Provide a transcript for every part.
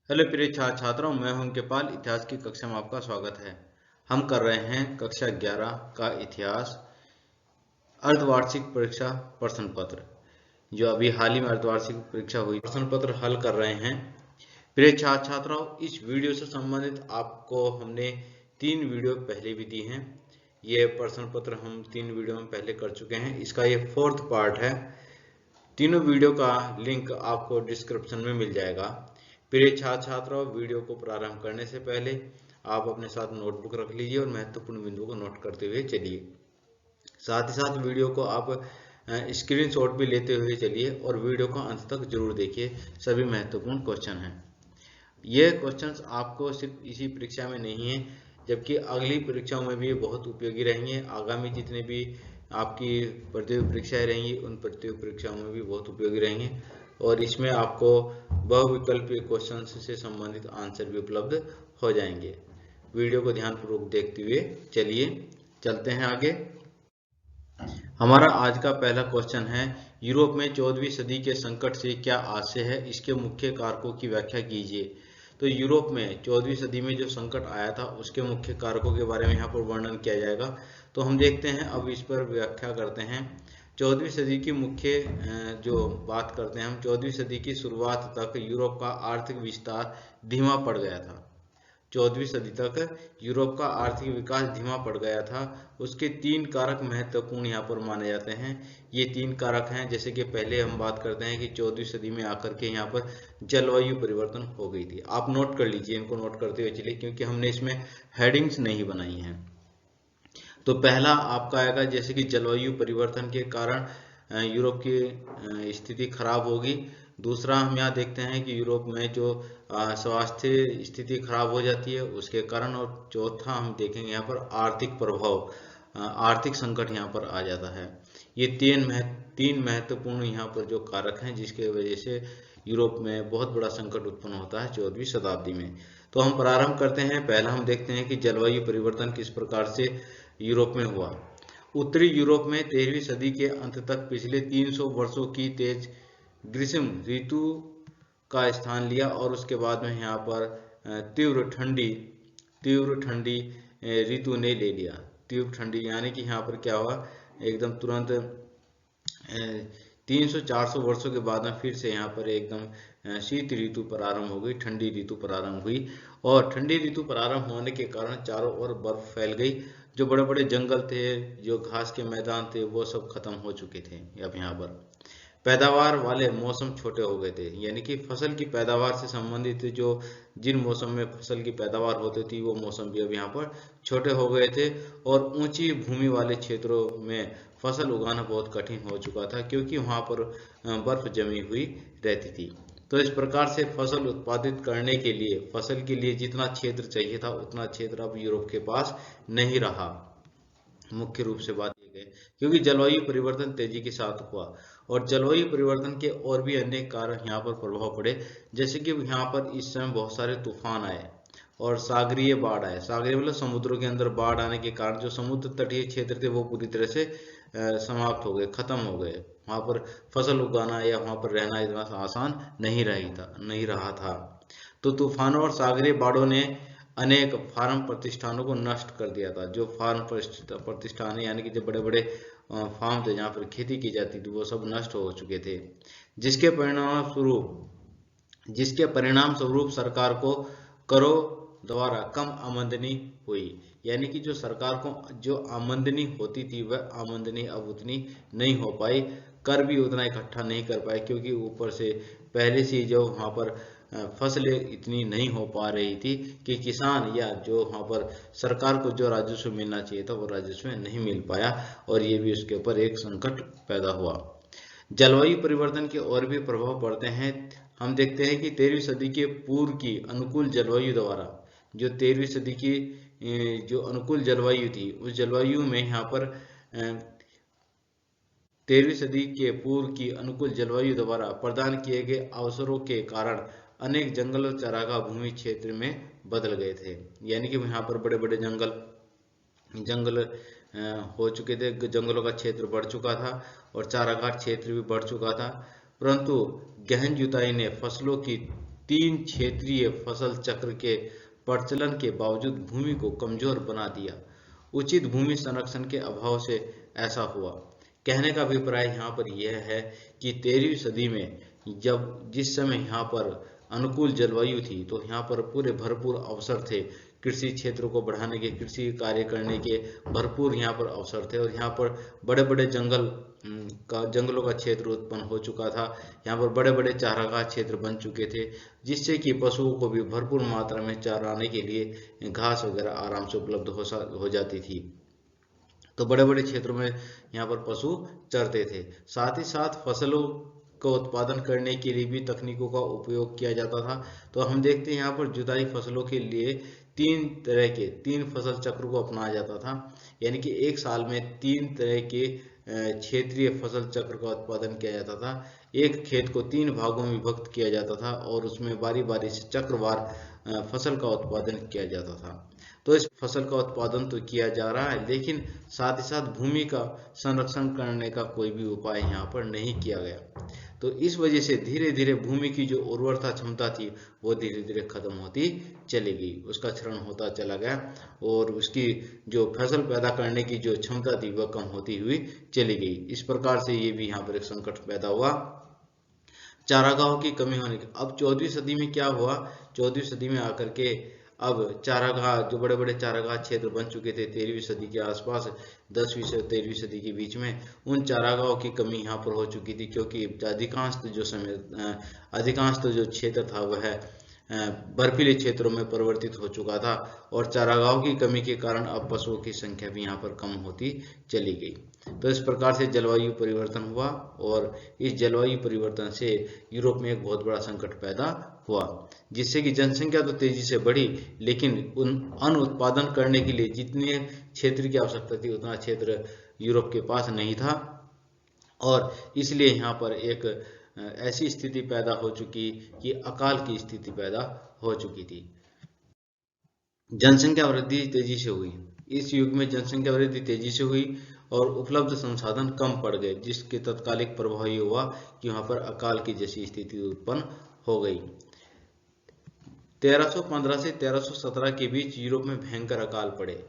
Hello प्रिय छात्रों, मैं हूं उनके पाल। इतिहास की कक्षा में आपका स्वागत है। हम कर रहे हैं कक्षा 11 का इतिहास अर्धवार्षिक परीक्षा प्रश्न पत्र, जो अभी हाल ही में अर्धवार्षिक परीक्षा हुई, प्रश्न पत्र हल कर रहे हैं। प्रिय छात्रों, इस वीडियो से संबंधित आपको हमने 3 वीडियो पहले भी दी हैं। ये प्रश्न पत्र हम 3 वीडियो में पहले कर चुके हैं। इसका ये 4th पार्ट है। तीनों वीडियो का लिंक आपको डिस्क्रिप्शन में मिल जाएगा। प्रिय छात्रों, वीडियो को प्रारंभ करने से पहले आप अपने साथ नोटबुक रख लीजिए और महत्वपूर्ण बिंदुओं को नोट करते हुए चलिए। साथ ही साथ वीडियो को आप स्क्रीनशॉट भी लेते हुए चलिए और वीडियो को अंत तक जरूर देखिए। सभी महत्वपूर्ण क्वेश्चन हैं। ये क्वेश्चंस आपको सिर्फ इसी परीक्षा में नहीं है, जबकि अगली परीक्षाओं में भी ये बहुत उपयोगी रहेंगे। आगामी जितने भी आपकी प्रतियोगी परीक्षाएं रहेंगी, उन प्रतियोगी परीक्षाओं में भी बहुत उपयोगी रहेंगे और इसमें आपको बहुविकल्पीय क्वेश्चन से संबंधित आंसर भी उपलब्ध हो जाएंगे। वीडियो को ध्यानपूर्वक देखते हुए चलिए, चलते हैं आगे। हमारा आज का पहला क्वेश्चन है, यूरोप में 14वीं सदी के संकट से क्या आशय है, इसके मुख्य कारकों की व्याख्या कीजिए। तो यूरोप में 14वीं सदी में जो संकट आया था उसके मुख्य कारकों के बारे में यहाँ पर वर्णन किया जाएगा। तो हम देखते हैं, अब इस पर व्याख्या करते हैं। 14वीं सदी की मुख्य जो बात करते हैं हम, 14वीं सदी की शुरुआत तक यूरोप का आर्थिक विस्तार धीमा पड़ गया था। 14वीं सदी तक यूरोप का आर्थिक विकास धीमा पड़ गया था। उसके 3 कारक महत्वपूर्ण यहाँ पर माने जाते हैं। ये 3 कारक हैं, जैसे कि पहले हम बात करते हैं कि 14वीं सदी में आकर के यहाँ पर जलवायु परिवर्तन हो गई थी। आप नोट कर लीजिए, इनको नोट करते हुए चलिए, क्योंकि हमने इसमें हेडिंग्स नहीं बनाई हैं। तो पहला आपका आएगा, जैसे कि जलवायु परिवर्तन के कारण यूरोप की स्थिति खराब होगी। दूसरा हम यहाँ देखते हैं कि यूरोप में जो स्वास्थ्य स्थिति खराब हो जाती है उसके कारण। और चौथा हम देखेंगे यहाँ पर आर्थिक प्रभाव, आर्थिक संकट यहाँ पर आ जाता है। ये तीन महत्वपूर्ण यहाँ पर जो कारक हैं जिसके वजह से यूरोप में बहुत बड़ा संकट उत्पन्न होता है 14वीं शताब्दी में। तो हम प्रारंभ करते हैं। पहला हम देखते हैं कि जलवायु परिवर्तन किस प्रकार से यूरोप में हुआ। उत्तरी यूरोप में 13वीं सदी के अंत तक पिछले 300 वर्षों की तेज ग्रीष्म ऋतु का स्थान लिया और उसके बाद में यहाँ पर तीव्र ठंडी ऋतु ने ले लिया। तीव्र ठंडी यानी कि यहाँ पर क्या हुआ, एकदम तुरंत 300-400 वर्षों के बाद में फिर से यहाँ पर एकदम शीत ऋतु प्रारंभ हो गई, ठंडी ऋतु प्रारंभ हुई। और ठंडी ऋतु प्रारंभ होने के कारण चारों ओर बर्फ फैल गई। जो बड़े बड़े जंगल थे, जो घास के मैदान थे, वो सब खत्म हो चुके थे। अब यहाँ पर पैदावार वाले मौसम छोटे हो गए थे, यानी कि फसल की पैदावार से संबंधित जो जिन मौसम में फसल की पैदावार होती थी वो मौसम भी अब यहाँ पर छोटे हो गए थे। और ऊंची भूमि वाले क्षेत्रों में फसल उगाना बहुत कठिन हो चुका था, क्योंकि वहाँ पर बर्फ जमी हुई रहती थी। तो इस प्रकार से फसल उत्पादित करने के लिए, फसल के लिए जितना क्षेत्र चाहिए था उतना क्षेत्र अब यूरोप के पास नहीं रहा। मुख्य रूप से बात ये है, क्योंकि जलवायु परिवर्तन तेजी के साथ हुआ और जलवायु परिवर्तन के और भी अनेक कारण यहाँ पर प्रभाव पड़े। जैसे कि यहाँ पर इस समय बहुत सारे तूफान आए और सागरीय बाढ़ आए। सागरीय मतलब समुद्रों के अंदर बाढ़ आने के कारण जो समुद्र तटीय क्षेत्र थे वो पूरी तरह से समाप्त हो गए, खत्म हो गए। वहां पर फसल उगाना या वहां पर रहना इतना आसान नहीं रहा था। तो तूफानों और सागरीय बाढ़ों ने अनेक फार्म प्रतिष्ठानों को नष्ट कर दिया था। जो फार्म प्रतिष्ठान है, यानी कि जो बड़े बड़े फार्म थे जहाँ पर खेती की जाती थी, वो सब नष्ट हो चुके थे। जिसके परिणाम स्वरूप सरकार को करों द्वारा कम आमदनी हुई। यानी कि जो सरकार को जो आमदनी होती थी वह आमदनी अब उतनी नहीं हो पाई। कर भी उतना इकट्ठा नहीं कर पाए, क्योंकि ऊपर से पहले से जो वहाँ पर फसलें इतनी नहीं हो पा रही थी कि किसान या जो वहाँ पर सरकार को जो राजस्व मिलना चाहिए था वो राजस्व नहीं मिल पाया, और ये भी उसके ऊपर एक संकट पैदा हुआ। जलवायु परिवर्तन के और भी प्रभाव पड़ते हैं। हम देखते हैं कि 13वीं सदी के पूर्व की अनुकूल जलवायु द्वारा, जो 13वीं सदी की जो अनुकूल जलवायु थी, उस जलवायु में यहाँ पर 13वीं सदी के पूर्व की अनुकूल जलवायु द्वारा प्रदान किए गए अवसरों के कारण अनेक जंगल और चारागाह भूमि क्षेत्र में बदल गए थे। यानी कि यहाँ पर बड़े बड़े जंगल हो चुके थे, जंगलों का क्षेत्र बढ़ चुका था और चारागाह क्षेत्र भी बढ़ चुका था। परंतु गहन जुताई ने फसलों की तीन क्षेत्रीय फसल चक्र के प्रचलन के बावजूद भूमि को कमजोर बना दिया। उचित भूमि संरक्षण के अभाव से ऐसा हुआ। कहने का अभिप्राय यहाँ पर यह है कि 13वीं सदी में जिस समय यहाँ पर अनुकूल जलवायु थी, तो यहाँ पर पूरे भरपूर अवसर थे कृषि क्षेत्र को बढ़ाने के, कृषि कार्य करने के भरपूर यहाँ पर अवसर थे। और यहाँ पर बड़े बड़े जंगलों का क्षेत्र उत्पन्न हो चुका था। यहाँ पर बड़े बड़े चारागाह क्षेत्र बन चुके थे, जिससे कि पशुओं को भी भरपूर मात्रा में चराने के लिए घास वगैरह आराम से उपलब्ध हो जाती थी। तो बड़े बड़े क्षेत्रों में यहाँ पर पशु चरते थे। साथ ही साथ फसलों का उत्पादन करने के लिए भी तकनीकों का उपयोग किया जाता था। तो हम देखते हैं यहाँ पर जुताई फसलों के लिए तीन फसल चक्र को अपनाया जाता था, यानी कि एक साल में 3 तरह के क्षेत्रीय फसल चक्र का उत्पादन किया जाता था। एक खेत को 3 भागों में विभक्त किया जाता था और उसमें बारी बारी से चक्रवार फसल का उत्पादन किया जाता था। तो इस फसल का उत्पादन तो किया जा रहा है, लेकिन साथ ही साथ भूमि का संरक्षण करने का कोई भी उपाय यहाँ पर नहीं किया गया। तो इस वजह से धीरे धीरे भूमि की जो उर्वरता क्षमता थी वो धीरे धीरे खत्म होती चली गई, उसका क्षरण होता चला गया और उसकी जो फसल पैदा करने की जो क्षमता थी वह कम होती हुई चली गई। इस प्रकार से ये भी यहाँ पर एक संकट पैदा हुआ, चारागाहों की कमी होने की। अब 14वीं सदी में क्या हुआ, 14वीं सदी में आकर के अब चारागाह, जो बड़े बड़े चारागाह क्षेत्र बन चुके थे 13वीं सदी के आसपास, 10वीं से 13वीं सदी के बीच में, उन चारागाहों की कमी यहाँ पर हो चुकी थी, क्योंकि अधिकांश जो क्षेत्र था वह बर्फीले क्षेत्रों में परिवर्तित हो चुका था और चारागाहों की कमी के कारण अब पशुओं की संख्या भी यहाँ पर कम होती चली गई। तो इस प्रकार से जलवायु परिवर्तन हुआ और इस जलवायु परिवर्तन से यूरोप में एक बहुत बड़ा संकट पैदा हुआ, जिससे कि जनसंख्या तो तेजी से बढ़ी, लेकिन अन्न उत्पादन करने के लिए जितने क्षेत्र की आवश्यकता थी उतना क्षेत्र यूरोप के पास नहीं था और इसलिए यहाँ पर एक ऐसी स्थिति पैदा हो चुकी कि अकाल की स्थिति पैदा हो चुकी थी। जनसंख्या वृद्धि तेजी से हुई। इस युग में जनसंख्या वृद्धि तेजी से हुई और उपलब्ध संसाधन कम पड़ गए, जिसके तत्कालिक प्रभाव ये हुआ कि वहां पर अकाल की जैसी स्थिति उत्पन्न हो गई। 1315 से 1317 के बीच यूरोप में भयंकर अकाल पड़े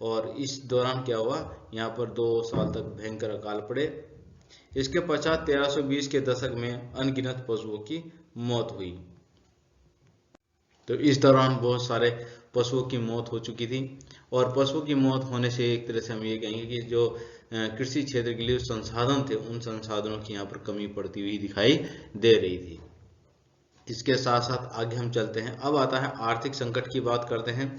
और इस दौरान क्या हुआ, यहाँ पर 2 साल तक भयंकर अकाल पड़े। इसके पश्चात 1320 के दशक में अनगिनत पशुओं की मौत हुई। तो इस दौरान बहुत सारे पशुओं की मौत हो चुकी थी और पशुओं की मौत होने से एक तरह से हम ये कहेंगे कि जो कृषि क्षेत्र के लिए संसाधन थे उन संसाधनों की यहाँ पर कमी पड़ती हुई दिखाई दे रही थी। इसके साथ साथ आगे हम चलते हैं। अब आता है आर्थिक संकट की बात करते हैं।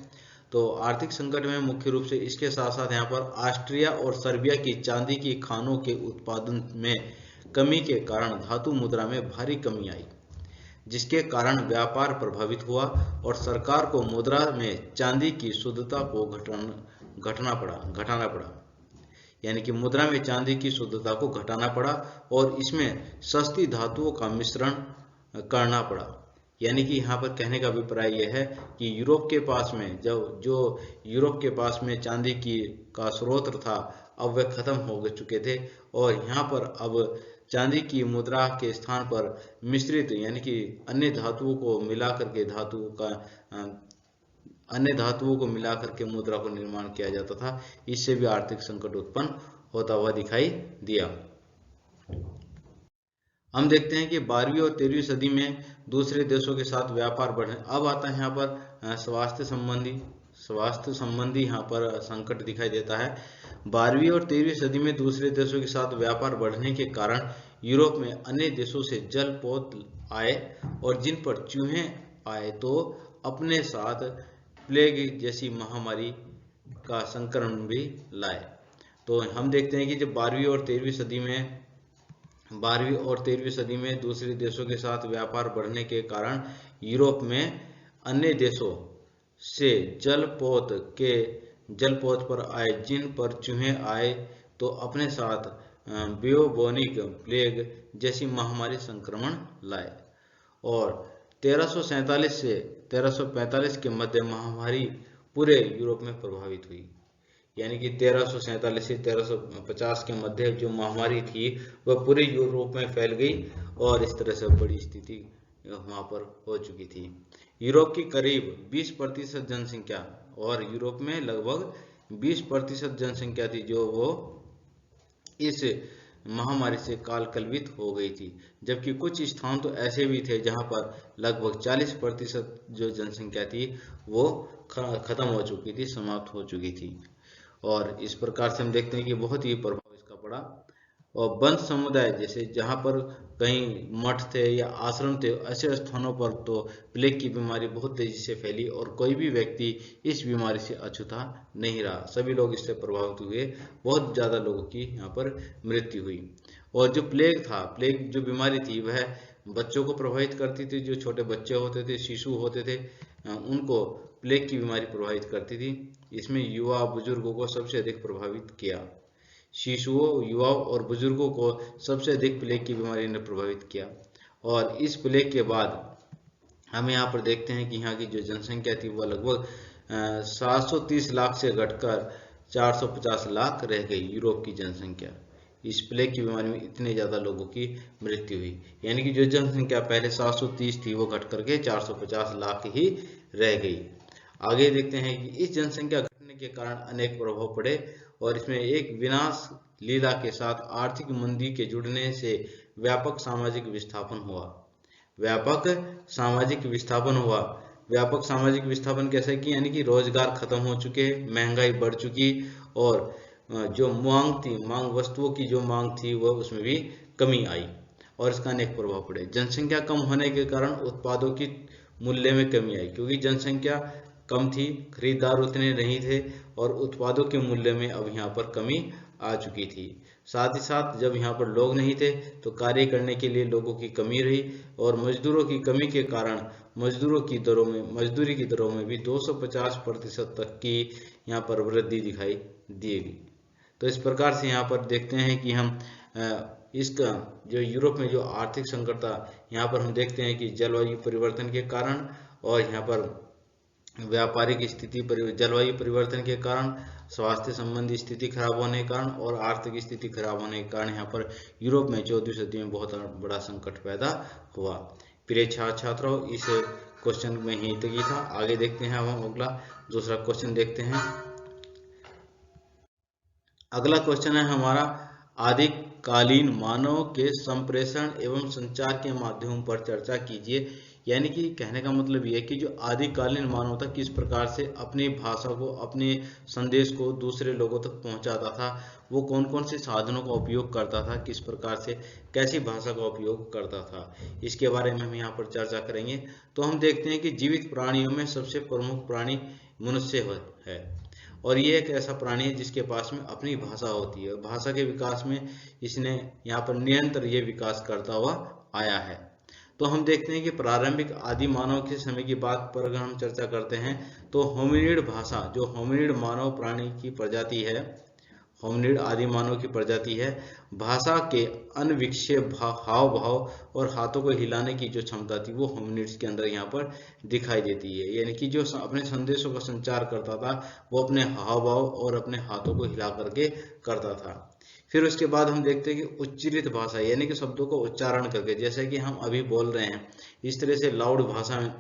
तो आर्थिक संकट में मुख्य रूप से इसके साथ साथ यहाँ पर ऑस्ट्रिया और सर्बिया की चांदी की खानों के उत्पादन में कमी के कारण धातु मुद्रा में भारी कमी आई, जिसके कारण व्यापार प्रभावित हुआ और सरकार को मुद्रा में चांदी की शुद्धता को घटाना पड़ा, यानी कि मुद्रा में चांदी की शुद्धता को घटाना पड़ा और इसमें सस्ती धातुओं का मिश्रण करना पड़ा। यानी कि यहाँ पर कहने का अभिप्राय यह है कि यूरोप के पास में जो यूरोप के पास में चांदी का स्रोत था अब वह खत्म हो चुके थे और यहाँ पर अब चांदी की मुद्रा के स्थान पर मिश्रित यानी कि अन्य धातुओं को मिला करके मुद्रा को निर्माण किया जाता था। इससे भी आर्थिक संकट उत्पन्न होता हुआ दिखाई दिया। हम देखते हैं कि 12वीं और 13वीं सदी में दूसरे देशों के साथ व्यापार बढ़ने। अब आता है यहाँ पर स्वास्थ्य संबंधी यहाँ पर संकट दिखाई देता है। 12वीं और 13वीं सदी में दूसरे देशों के साथ व्यापार बढ़ने के कारण यूरोप में अन्य देशों से जलपोत आए और जिन पर चूहे आए तो अपने साथ प्लेग जैसी महामारी का संक्रमण भी लाए। तो हम देखते हैं कि जब 12वीं और 13वीं सदी में दूसरे देशों के साथ व्यापार बढ़ने के कारण यूरोप में अन्य देशों से जलपोत पर आए जिन पर चूहे आए तो अपने साथ ब्यूबोनिक प्लेग जैसी महामारी संक्रमण लाए और 1347 से 1345 के मध्य महामारी पूरे यूरोप में प्रभावित हुई। यानी कि 1347 से 1350 के मध्य जो महामारी थी वह पूरे यूरोप में फैल गई और इस तरह से बड़ी स्थिति वहां पर हो चुकी थी। यूरोप की करीब 20% जनसंख्या, और यूरोप में लगभग 20% जनसंख्या थी जो वो इस महामारी से कालकलवित हो गई थी। जबकि कुछ स्थान तो ऐसे भी थे जहां पर लगभग 40% जो जनसंख्या थी वो खत्म हो चुकी थी, समाप्त हो चुकी थी। और इस प्रकार से हम देखते हैं कि बहुत ही प्रभाव इसका पड़ा। और बंद समुदाय, जैसे जहाँ पर कहीं मठ थे या आश्रम थे, ऐसे स्थानों पर तो प्लेग की बीमारी बहुत तेजी से फैली और कोई भी व्यक्ति इस बीमारी से अछूता नहीं रहा। सभी लोग इससे प्रभावित हुए, बहुत ज़्यादा लोगों की यहाँ पर मृत्यु हुई। और जो प्लेग था, प्लेग जो बीमारी थी वह बच्चों को प्रभावित करती थी। जो छोटे बच्चे होते थे, शिशु होते थे, उनको प्लेग की बीमारी प्रभावित करती थी। इसमें युवा बुजुर्गों को सबसे अधिक प्रभावित किया। शिशुओं, युवाओं और बुजुर्गों को सबसे अधिक प्लेग की बीमारी ने प्रभावित किया। और इस प्लेग के बाद हम यहाँ पर देखते हैं कि यहाँ की जो जनसंख्या थी वह लगभग 730 लाख से घटकर 450 लाख रह गई, यूरोप की जनसंख्या। इस प्लेग की बीमारी में इतने ज़्यादा लोगों की मृत्यु हुई, यानी कि जो जनसंख्या पहले 730 थी वो घट करके 450 लाख ही रह गई। आगे देखते हैं कि इस जनसंख्या घटने के कारण अनेक प्रभाव पड़े, और इसमें एक विनाश लीला के साथ आर्थिक मंदी के जुड़ने से व्यापक सामाजिक विस्थापन हुआ। व्यापक सामाजिक विस्थापन हुआ। व्यापक सामाजिक विस्थापन कैसे कि यानी कि रोजगार खत्म हो चुके, महंगाई बढ़ चुकी, और जो मांग थी, वस्तुओं की जो मांग थी वह उसमें भी कमी आई, और इसका अनेक प्रभाव पड़े। जनसंख्या कम होने के कारण उत्पादों की मूल्य में कमी आई, क्योंकि जनसंख्या कम थी, खरीदार उतने नहीं थे, और उत्पादों के मूल्य में अब यहाँ पर कमी आ चुकी थी। साथ ही साथ जब यहाँ पर लोग नहीं थे तो कार्य करने के लिए लोगों की कमी रही, और मजदूरों की कमी के कारण मजदूरी की दरों में भी 250% तक की यहाँ पर वृद्धि दिखाई देगी। तो इस प्रकार से यहाँ पर देखते हैं कि हम इसका जो यूरोप में जो आर्थिक संकट था, यहाँ पर हम देखते हैं कि जलवायु परिवर्तन के कारण, और यहाँ पर व्यापारिक स्थिति, जलवायु परिवर्तन के कारण, स्वास्थ्य संबंधी स्थिति खराब होने के कारण, और आर्थिक स्थिति खराब होने के कारण यहाँ पर यूरोप में 14वीं सदी में बहुत बड़ा संकट पैदा हुआ। प्रिय छात्रों, इस क्वेश्चन में ही तक ही था। आगे देखते हैं, अब हम अगला दूसरा क्वेश्चन देखते हैं। अगला क्वेश्चन है हमारा, आदिकालीन मानव के संप्रेषण एवं संचार के माध्यमों पर चर्चा कीजिए। यानी कि कहने का मतलब ये है कि जो आदिकालीन मानव था किस प्रकार से अपनी भाषा को, अपने संदेश को दूसरे लोगों तक पहुंचाता था, वो कौन कौन से साधनों का उपयोग करता था, किस प्रकार से, कैसी भाषा का उपयोग करता था, इसके बारे में हम यहाँ पर चर्चा करेंगे। तो हम देखते हैं कि जीवित प्राणियों में सबसे प्रमुख प्राणी मनुष्य है, और ये एक ऐसा प्राणी है जिसके पास में अपनी भाषा होती है। भाषा के विकास में इसने यहाँ पर निरंतर ये विकास करता हुआ आया है। तो हम देखते हैं कि प्रारंभिक आदि मानव के समय की बात पर अगर हम चर्चा करते हैं तो होमिनिड भाषा, जो होमिनिड मानव प्राणी की प्रजाति है, होमिनिड आदि मानव की प्रजाति है, भाषा के अनविक्षेप हाव भाव और हाथों को हिलाने की जो क्षमता थी वो होमिनिड्स के अंदर यहाँ पर दिखाई देती है। यानी कि जो अपने संदेशों का संचार करता था वो अपने हाव भाव और अपने हाथों को हिला करके करता था। फिर उसके बाद हम देखते हैं कि उच्चरित भाषा, यानी कि शब्दों को उच्चारण करके, जैसे कि हम अभी बोल रहे हैं इस तरह से लाउड भाषा में,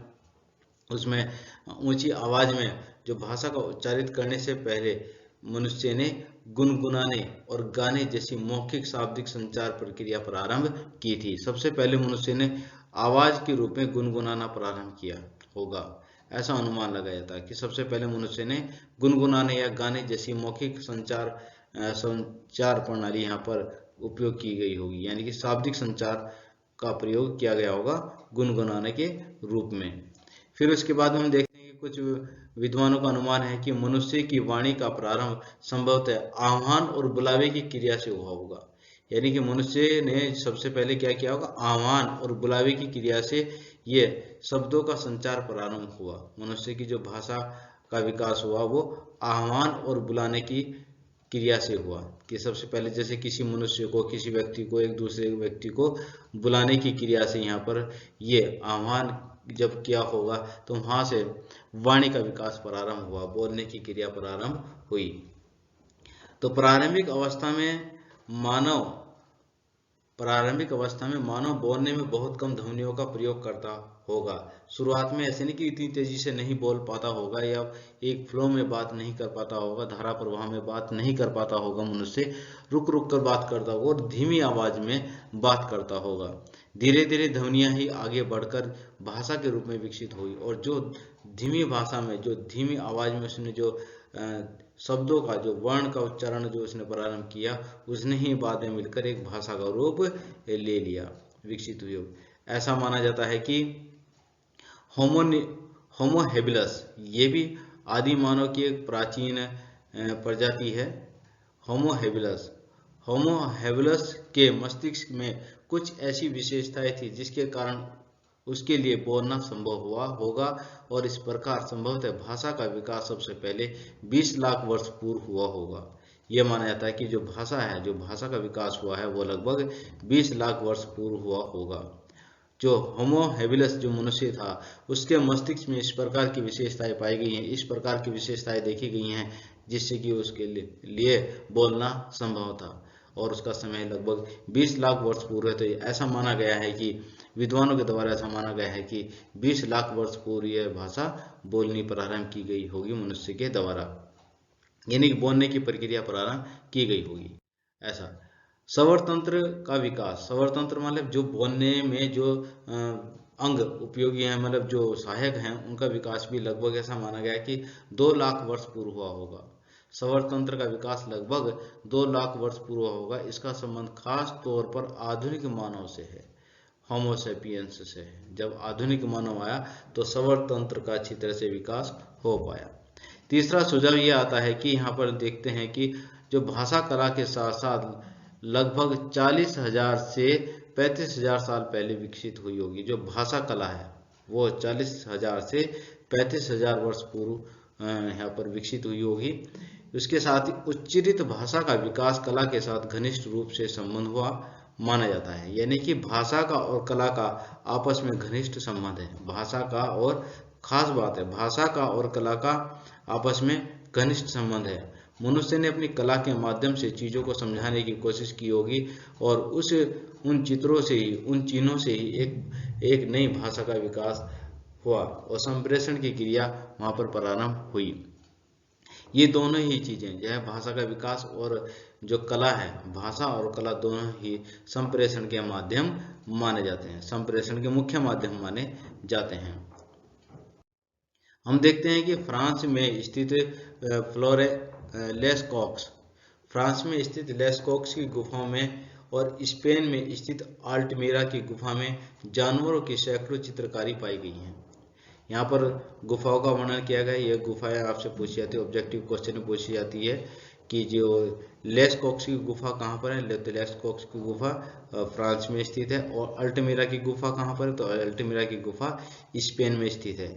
उसमें ऊंची आवाज में जो भाषा का उच्चारित करने से पहले मनुष्य ने गुनगुनाने और गाने जैसी मौखिक शाब्दिक संचार प्रक्रिया प्रारंभ की थी। सबसे पहले मनुष्य ने आवाज के रूप में गुनगुनाना प्रारंभ किया होगा, ऐसा अनुमान लगाया जाता है कि सबसे पहले मनुष्य ने गुनगुनाने या गाने जैसी मौखिक संचार प्रणाली यहाँ पर उपयोग की गई होगी, यानी कि शाब्दिक संचार का प्रयोग किया गया होगा गुनगुनाने के रूप में। फिर उसके बाद हम देखते हैं कि कुछ विद्वानों का अनुमान है कि मनुष्य की वाणी का प्रारंभ संभवतः आह्वान और बुलावे की क्रिया से हुआ होगा। यानी कि मनुष्य ने सबसे पहले क्या किया होगा, आह्वान और बुलावे की क्रिया से ये शब्दों का संचार प्रारंभ हुआ। मनुष्य की जो भाषा का विकास हुआ वो आह्वान और बुलाने की क्रिया से हुआ, कि सबसे पहले जैसे किसी मनुष्य को, किसी व्यक्ति को एक दूसरे व्यक्ति को बुलाने की क्रिया से यहाँ पर ये आह्वान जब किया होगा तो वहां से वाणी का विकास प्रारंभ हुआ, बोलने की क्रिया प्रारंभ हुई। तो प्रारंभिक अवस्था में मानव प्रारंभिक अवस्था में मानव बोलने में बहुत कम ध्वनियों का प्रयोग करता होगा। शुरुआत में ऐसे नहीं कि इतनी तेजी से नहीं बोल पाता होगा या एक फ्लो में बात नहीं कर पाता होगा, धारा प्रवाह में बात नहीं कर पाता होगा। मनुष्य रुक रुक कर बात करता होगा और धीमी आवाज में बात करता होगा। धीरे धीरे ध्वनियां ही आगे बढ़कर भाषा के रूप में विकसित हुई और जो धीमी भाषा में, जो धीमी आवाज में उसने जो शब्दों का, जो वर्ण का उच्चारण जो उसने प्रारंभ किया, उसने ही बाद में मिलकर एक भाषा का रूप ले लिया, विकसित हुई। ऐसा माना जाता है कि होमो हेबिलस, ये भी आदि मानव की एक प्राचीन प्रजाति है। होमो हेबिलस के मस्तिष्क में कुछ ऐसी विशेषताएं थी जिसके कारण उसके लिए बोलना संभव हुआ होगा और इस प्रकार संभवतः भाषा का विकास सबसे पहले 20 लाख वर्ष पूर्व हुआ होगा। यह माना जाता है कि जो भाषा है, जो भाषा का विकास हुआ है, वो लगभग 20 लाख वर्ष पूर्व हुआ होगा। जो होमो हेबिलस जो मनुष्य था, उसके मस्तिष्क में इस प्रकार की विशेषताएं पाई गई हैं, इस प्रकार की विशेषताएं देखी गई हैं जिससे कि उसके लिए बोलना संभव था और उसका समय लगभग 20 लाख वर्ष पूर्व है। तो ऐसा माना गया है कि विद्वानों के द्वारा ऐसा माना गया है कि 20 लाख वर्ष पूर्व यह भाषा बोलनी प्रारंभ की गई होगी मनुष्य के द्वारा, यानी कि बोलने की प्रक्रिया प्रारंभ की गई होगी। ऐसा स्वर तंत्र का विकास, स्वर तंत्र मतलब जो बोलने में जो अंग उपयोगी हैं, मतलब जो सहायक हैं, उनका विकास भी लगभग ऐसा माना गया है कि 2 लाख वर्ष पूर्व हुआ होगा। स्वर तंत्र का विकास लगभग 2 लाख वर्ष पूर्व होगा। इसका संबंध खास तौर पर आधुनिक मानव से है, होमो सेपियंस से है। जब आधुनिक मानव आया तो स्वर तंत्र का अच्छी तरह से विकास हो पाया। तीसरा सुझाव ये आता है कि यहाँ पर देखते हैं कि जो भाषा कला के साथ साथ लगभग 40,000 से 35,000 साल पहले विकसित हुई होगी। जो भाषा कला है वो 40,000 से 35,000 वर्ष पूर्व यहाँ पर विकसित हुई होगी। उसके साथ ही उच्चरित भाषा का विकास कला के साथ घनिष्ठ रूप से संबंध हुआ माना जाता है, यानी कि भाषा का और कला का आपस में घनिष्ठ संबंध है। भाषा का, और खास बात है, भाषा का और कला का आपस में घनिष्ठ संबंध है। मनुष्य ने अपनी कला के माध्यम से चीजों को समझाने की कोशिश की होगी और उन चित्रों से ही, उन चिन्हों से ही एक नई भाषा का विकास हुआ और संप्रेषण की क्रिया वहां पर प्रारंभ हुई। ये दोनों ही चीजें जो है, भाषा का विकास और जो कला है, भाषा और कला दोनों ही संप्रेषण के माध्यम माने जाते हैं, संप्रेषण के मुख्य माध्यम माने जाते हैं। हम देखते हैं कि फ्रांस में स्थित लेस्कॉक्स, फ्रांस में स्थित लेस्कॉक्स की गुफाओं में और स्पेन में स्थित अल्टमीरा की गुफा में जानवरों की सैकड़ों चित्रकारी पाई गई हैं। यहाँ पर गुफाओं का वर्णन किया गया है। यह गुफाएं आपसे पूछी जाती है, ऑब्जेक्टिव क्वेश्चन में पूछी जाती है कि जो लेस्कॉक्स की गुफा कहाँ पर है। तो लेस्कॉक्स की गुफा फ्रांस में स्थित है और अल्टमीरा की गुफा कहाँ पर है, तो अल्टमीरा की गुफा स्पेन में स्थित है।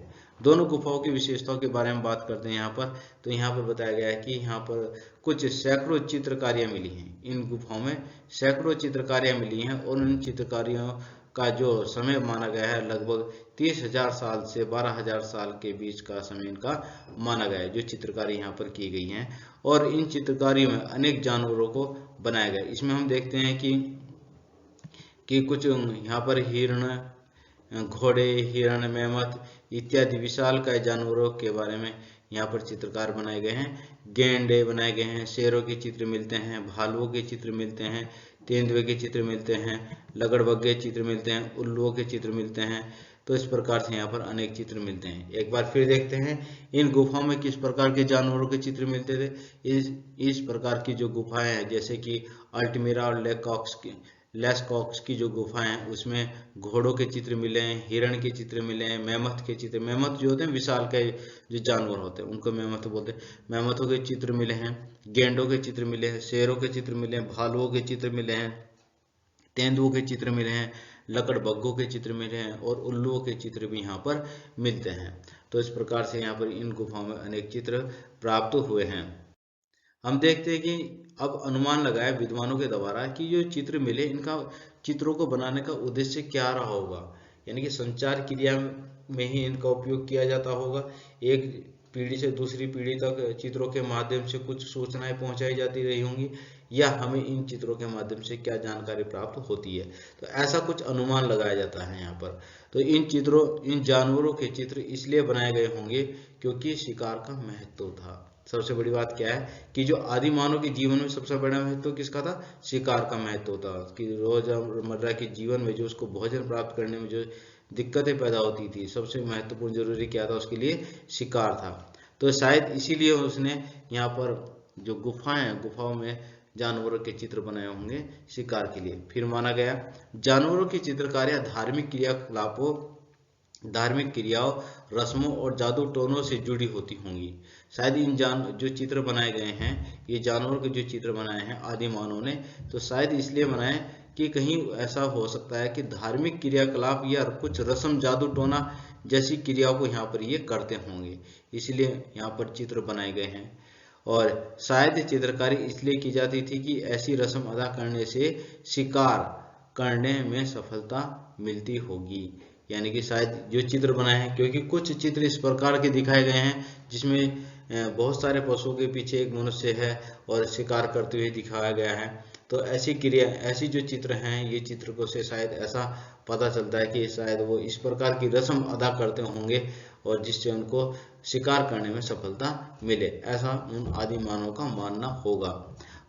दोनों गुफाओं की विशेषताओं के बारे में बात करते हैं यहाँ पर। तो यहाँ पर बताया गया है कि यहाँ पर कुछ सैकड़ों चित्रकारियाँ मिली हैं, इन गुफाओं में सैकड़ों चित्रकारियाँ मिली हैं और उन चित्रकारियों का जो समय माना गया है लगभग 30,000 साल से 12,000 साल के बीच का समय इनका माना गया है, जो चित्रकारी यहाँ पर की गई हैं। और इन चित्रकारियों में अनेक जानवरों को बनाया गया। इसमें हम देखते हैं कि कुछ यहाँ पर हिरण, घोड़े, हिरण, मेमथ इत्यादि विशालकाय जानवरों के बारे में यहाँ पर चित्रकार बनाए गए हैं। गैंडे बनाए गए हैं, शेरों के चित्र मिलते हैं, भालुओं के चित्र मिलते हैं, तेंदुए के चित्र मिलते हैं, लगड़बग्गे चित्र मिलते हैं, उल्लुओं के चित्र मिलते हैं। तो इस प्रकार से यहाँ पर अनेक चित्र मिलते हैं। एक बार फिर देखते हैं इन गुफाओं में किस प्रकार के जानवरों के चित्र मिलते थे। इस प्रकार की जो गुफाएं हैं, जैसे कि अल्टमीरा और लेस्कॉक्स की जो गुफाएं हैं, उसमें घोड़ों के चित्र मिले हैं, हिरण के चित्र मिले हैं, मेमथ के चित्र, मेमथ जो होते हैं विशाल के जो जानवर होते हैं उनको मेमथ बोलते हैं, मेमथों के चित्र मिले हैं, गेंडों के चित्र मिले हैं, शेरों के चित्र मिले हैं, भालुओं के चित्र मिले हैं, तेंदुओं के चित्र मिले हैं, लकड़बग्घों के चित्र मिले हैं और उल्लुओं के चित्र भी यहाँ पर मिलते हैं। तो इस प्रकार से यहाँ पर इन गुफाओं में अनेक चित्र प्राप्त हुए हैं। हम देखते हैं कि अब अनुमान लगाया विद्वानों के द्वारा कि जो चित्र मिले, इनका चित्रों को बनाने का उद्देश्य क्या रहा होगा, यानी कि संचार क्रिया में ही इनका उपयोग किया जाता होगा। एक पीढ़ी से दूसरी पीढ़ी तक चित्रों के माध्यम से कुछ सूचनाएं पहुंचाई जाती रही होंगी, या हमें इन चित्रों के माध्यम से क्या जानकारी प्राप्त होती है। तो ऐसा कुछ अनुमान लगाया जाता है यहाँ पर। तो इन जानवरों के चित्र इसलिए बनाए गए होंगे क्योंकि शिकार का महत्व था। सबसे बड़ी बात क्या है कि जो आदि मानव के जीवन में सबसे बड़ा महत्व किसका था? शिकार का महत्व था। कि रोजमर्रा के जीवन में जो उसको भोजन प्राप्त करने में जो दिक्कतें पैदा होती थी, सबसे महत्वपूर्ण जरूरी क्या था उसके लिए? शिकार था। तो शायद इसीलिए उसने यहाँ पर जो गुफाओं में जानवरों के चित्र बनाए होंगे शिकार के लिए। फिर माना गया जानवरों की चित्रकारियां धार्मिक क्रियाओं, रस्मों और जादू टोनों से जुड़ी होती होंगी। शायद जो चित्र बनाए गए हैं, ये जानवरों के जो चित्र बनाए हैं आदि मानव ने, तो शायद इसलिए बनाए कि कहीं ऐसा हो सकता है कि धार्मिक क्रियाकलाप या कुछ रस्म, जादू टोना जैसी क्रियाओं को यहाँ पर ये करते होंगे, इसलिए यहाँ पर चित्र बनाए गए हैं। और शायद चित्रकारी इसलिए की जाती थी कि ऐसी रस्म अदा करने से शिकार करने में सफलता मिलती होगी। यानी कि शायद जो चित्र बनाए हैं, क्योंकि कुछ चित्र इस प्रकार के दिखाए गए हैं जिसमें बहुत सारे पशुओं के पीछे एक मनुष्य है और शिकार करते हुए दिखाया गया है। तो ऐसी जो चित्र हैं, ये चित्र को से शायद ऐसा पता चलता है कि शायद वो इस प्रकार की रस्म अदा करते होंगे और जिससे उनको शिकार करने में सफलता मिले, ऐसा उन आदि मानव का मानना होगा।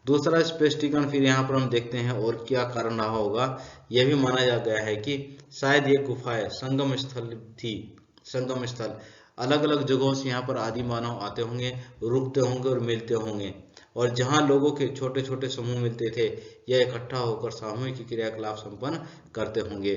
दूसरा स्पष्टीकरण फिर यहाँ पर हम देखते हैं और क्या कारण रहा होगा। यह भी माना जा गया है कि शायद ये गुफाएं संगम स्थल थी। संगम स्थल अलग अलग जगहों से यहाँ पर आदि मानव आते होंगे, रुकते होंगे और मिलते होंगे, और जहाँ लोगों के छोटे छोटे समूह मिलते थे, यह इकट्ठा होकर सामूहिक क्रियाकलाप संपन्न करते होंगे।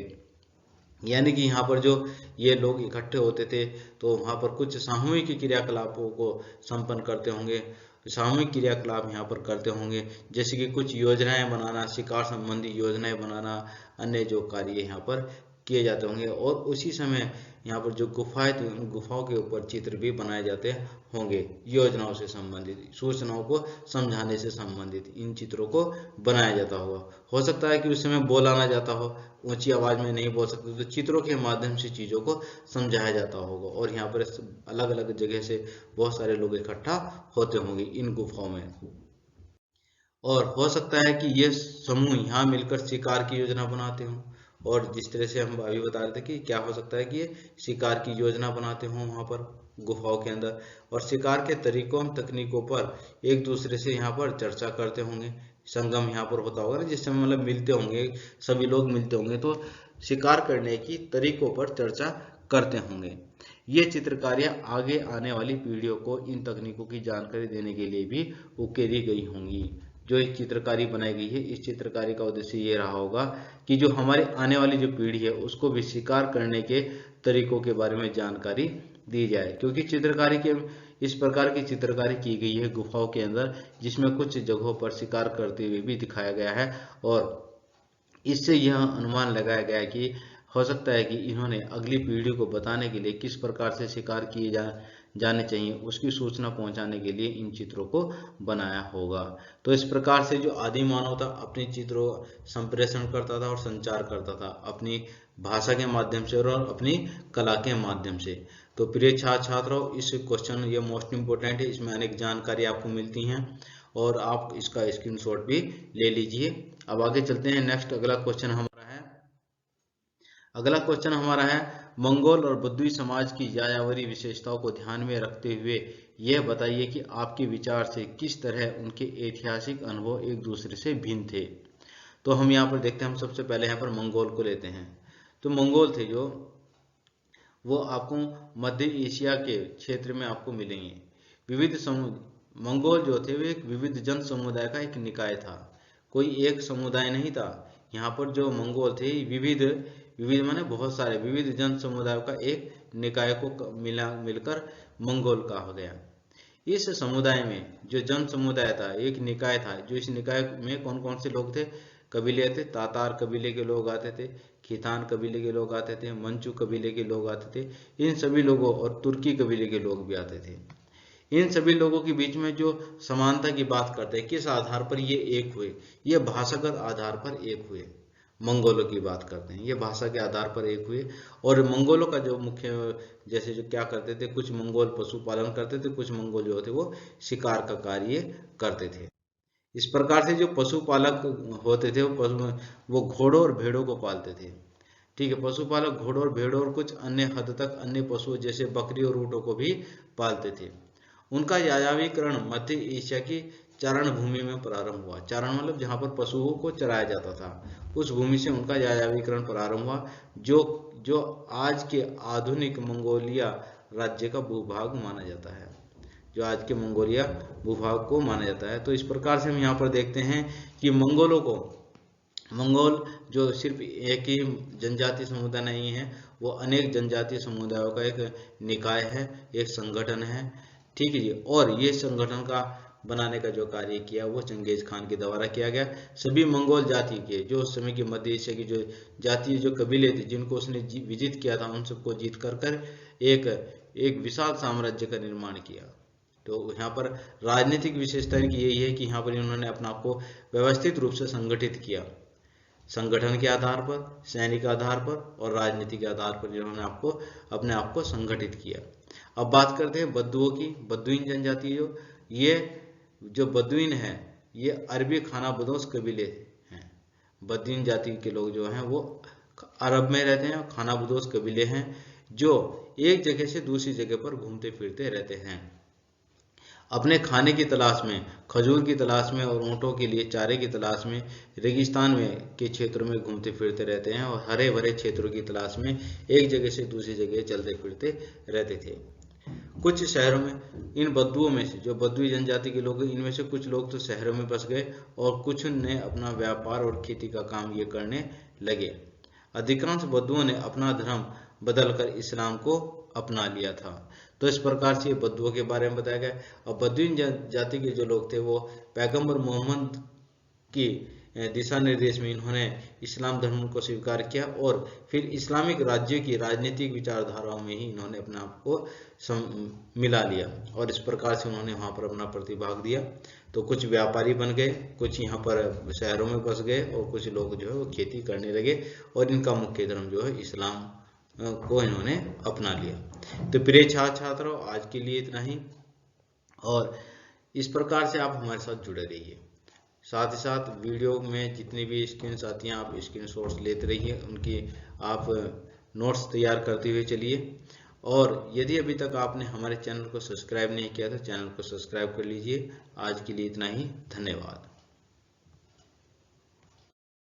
यानी कि यहाँ पर जो ये लोग इकट्ठे होते थे तो वहाँ पर कुछ सामूहिक क्रियाकलापों को संपन्न करते होंगे, सामूहिक क्रियाकलाप यहाँ पर करते होंगे, जैसे कि कुछ योजनाएं बनाना, शिकार संबंधी योजनाएं बनाना, अन्य जो कार्य यहाँ पर किए जाते होंगे। और उसी समय यहाँ पर जो गुफाएं थी, उन गुफाओं के ऊपर चित्र भी बनाए जाते होंगे, योजनाओं से संबंधित, सूचनाओं को समझाने से संबंधित इन चित्रों को बनाया जाता होगा। हो सकता है कि उस समय बोला ना जाता हो, ऊंची आवाज में नहीं बोल सकते, तो चित्रों के माध्यम से चीजों को समझाया जाता होगा। और यहाँ पर अलग अलग जगह से बहुत सारे लोग इकट्ठा होते होंगे इन गुफाओं में। और हो सकता है कि ये समूह यहाँ मिलकर शिकार की योजना बनाते हों, और जिस तरह से हम अभी बता रहे थे कि क्या हो सकता है कि ये शिकार की योजना बनाते हों वहां पर गुफाओं के अंदर, और शिकार के तरीकों तकनीकों पर एक दूसरे से यहाँ पर चर्चा करते होंगे। संगम यहाँ पर होता होगा ना, जिस समय मतलब मिलते होंगे, सभी लोग मिलते होंगे, तो शिकार करने की तरीकों पर चर्चा करते होंगे। ये चित्रकारियां आगे आने वाली पीढ़ियों को इन तकनीकों की जानकारी देने के लिए भी उकेरी गई होंगी। जो इस चित्रकारी बनाई गई है, इस चित्रकारी का उद्देश्य ये रहा होगा कि जो हमारे आने वाली जो पीढ़ी है उसको भी शिकार करने के तरीकों के बारे में जानकारी दी जाए। क्योंकि चित्रकारी के इस प्रकार की चित्रकारी की गई है गुफाओं के अंदर, जिसमें कुछ जगहों पर शिकार करते हुए भी दिखाया गया है, और इससे यह अनुमान लगाया गया है कि हो सकता है कि इन्होंने अगली पीढ़ी को बताने के लिए किस प्रकार से शिकार किए जाने चाहिए, उसकी सूचना पहुंचाने के लिए इन चित्रों को बनाया होगा। तो इस प्रकार से जो आदि मानव था अपने चित्रों संप्रेषण करता था और संचार करता था अपनी भाषा के माध्यम से और अपनी कला के माध्यम से। तो प्रिय छात्रों, इस क्वेश्चन ये मोस्ट इंपोर्टेंट है, इसमें अनेक जानकारी आपको मिलती हैं और आप इसका स्क्रीनशॉट भी ले लीजिए। अब आगे चलते हैं। नेक्स्ट अगला क्वेश्चन हमारा है मंगोल और बुद्धी समाज की यायावरी विशेषताओं को ध्यान में रखते हुए यह बताइए कि आपके विचार से किस तरह उनके ऐतिहासिक अनुभव एक दूसरे से भिन्न थे। तो हम यहाँ पर देखते हैं, हम सबसे पहले यहाँ पर मंगोल को लेते हैं। तो मंगोल थे जो वो आपको मध्य एशिया के क्षेत्र में आपको मिलेंगे। मंगोल जो थे वो एक विविध जन समुदाय का एक निकाय था, कोई एक समुदाय नहीं था। यहाँ पर जो मंगोल थे विविध विविध माने बहुत सारे विविध जन समुदायों का एक निकाय को मिलकर मंगोल कहा गया। इस समुदाय में जो जन समुदाय था, एक निकाय था, जो इस निकाय में कौन कौन से लोग थे? कबीले थे, तातार कबीले के लोग आते थे, खितान कबीले के लोग आते थे, मंचू कबीले के लोग आते थे, इन सभी लोगों और तुर्की कबीले के लोग भी आते थे। इन सभी लोगों के बीच में जो समानता की बात करते हैं, किस आधार पर ये एक हुए? ये भाषागत आधार पर एक हुए। मंगोलों की बात करते हैं, ये भाषा के आधार पर एक हुए। और मंगोलों का जो मुख्य जैसे जो क्या करते थे, कुछ मंगोल पशुपालन करते थे, कुछ मंगोल जो थे वो शिकार का कार्य करते थे। इस प्रकार से जो पशुपालक होते थे वो घोड़ों और भेड़ों को पालते थे। ठीक है, पशुपालक घोड़ों और भेड़ों और कुछ अन्य हद तक अन्य पशुओं जैसे बकरी और ऊँटों को भी पालते थे। उनका यायावीकरण मध्य एशिया की चारण भूमि में प्रारंभ हुआ। चारण मतलब जहाँ पर पशुओं को चराया जाता था, उस भूमि से उनका यायावीकरण प्रारंभ हुआ, जो जो आज के आधुनिक मंगोलिया राज्य का भूभाग माना जाता है, जो आज के मंगोलिया भूभाग को माना जाता है। तो इस प्रकार से हम यहाँ पर देखते हैं कि मंगोल जो सिर्फ एक ही जनजातीय समुदाय नहीं है, वो अनेक जनजातीय समुदायों का एक निकाय है, एक संगठन है। ठीक है जी। और ये संगठन का बनाने का जो कार्य किया वो चंगेज खान के द्वारा किया गया। सभी मंगोल जाति के जो उस समय की मध्य एशिया की जो जातीय जो कबीले थे जिनको उसने विजित किया था, उन सबको जीत कर एक विशाल साम्राज्य का निर्माण किया। तो यहाँ पर राजनीतिक विशेषता की यही है कि यहाँ पर इन्होंने अपने आप को व्यवस्थित रूप से संगठित किया, संगठन के आधार पर, सैनिक आधार पर और राजनीति के आधार पर इन्होंने अपने आप को संगठित किया। अब बात करते हैं बद्दुओं की। बद्दुइन जनजाति जो बद्दुइन है, ये अरबी खानाबदोश कबीले हैं। बद्दुइन जाति के लोग जो हैं वो अरब में रहते हैं, खानाबदोश कबीले हैं जो एक जगह से दूसरी जगह पर घूमते फिरते रहते हैं, अपने खाने की तलाश में, खजूर की तलाश में और ऊँटों के लिए चारे की तलाश में रेगिस्तान में के क्षेत्रों में घूमते फिरते रहते हैं और हरे भरे क्षेत्रों की तलाश में एक जगह से दूसरी जगह चलते फिरते रहते थे। कुछ शहरों में इन बद्दुओं में से, जो बद्दुई जनजाति के लोग हैं, इनमें से कुछ लोग तो शहरों में बस गए और कुछ ने अपना व्यापार और खेती का काम ये करने लगे। अधिकांश बद्दुओं ने अपना धर्म बदलकर इस्लाम को अपना लिया था। तो इस प्रकार से बद्दुओं के बारे में बताया गया। और बद्दुइन जाति के जो लोग थे वो पैगंबर मोहम्मद की दिशा निर्देश में इन्होंने इस्लाम धर्म को स्वीकार किया और फिर इस्लामिक राज्यों की राजनीतिक विचारधाराओं में ही इन्होंने अपने आप को मिला लिया और इस प्रकार से उन्होंने वहां पर अपना प्रतिभाग दिया। तो कुछ व्यापारी बन गए, कुछ यहाँ पर शहरों में बस गए और कुछ लोग जो है वो खेती करने लगे और इनका मुख्य धर्म जो है इस्लाम को इन्होंने अपना लिया। तो प्रिय छात्रों, आज के लिए इतना ही और इस प्रकार से आप हमारे साथ जुड़े रहिए। साथ ही साथ वीडियो में जितनी भी स्क्रीन्स आती हैं आप स्क्रीनशॉट्स लेते रहिए, उनकी आप नोट्स तैयार करते हुए चलिए। और यदि अभी तक आपने हमारे चैनल को सब्सक्राइब नहीं किया तो चैनल को सब्सक्राइब कर लीजिए। आज के लिए इतना ही, धन्यवाद।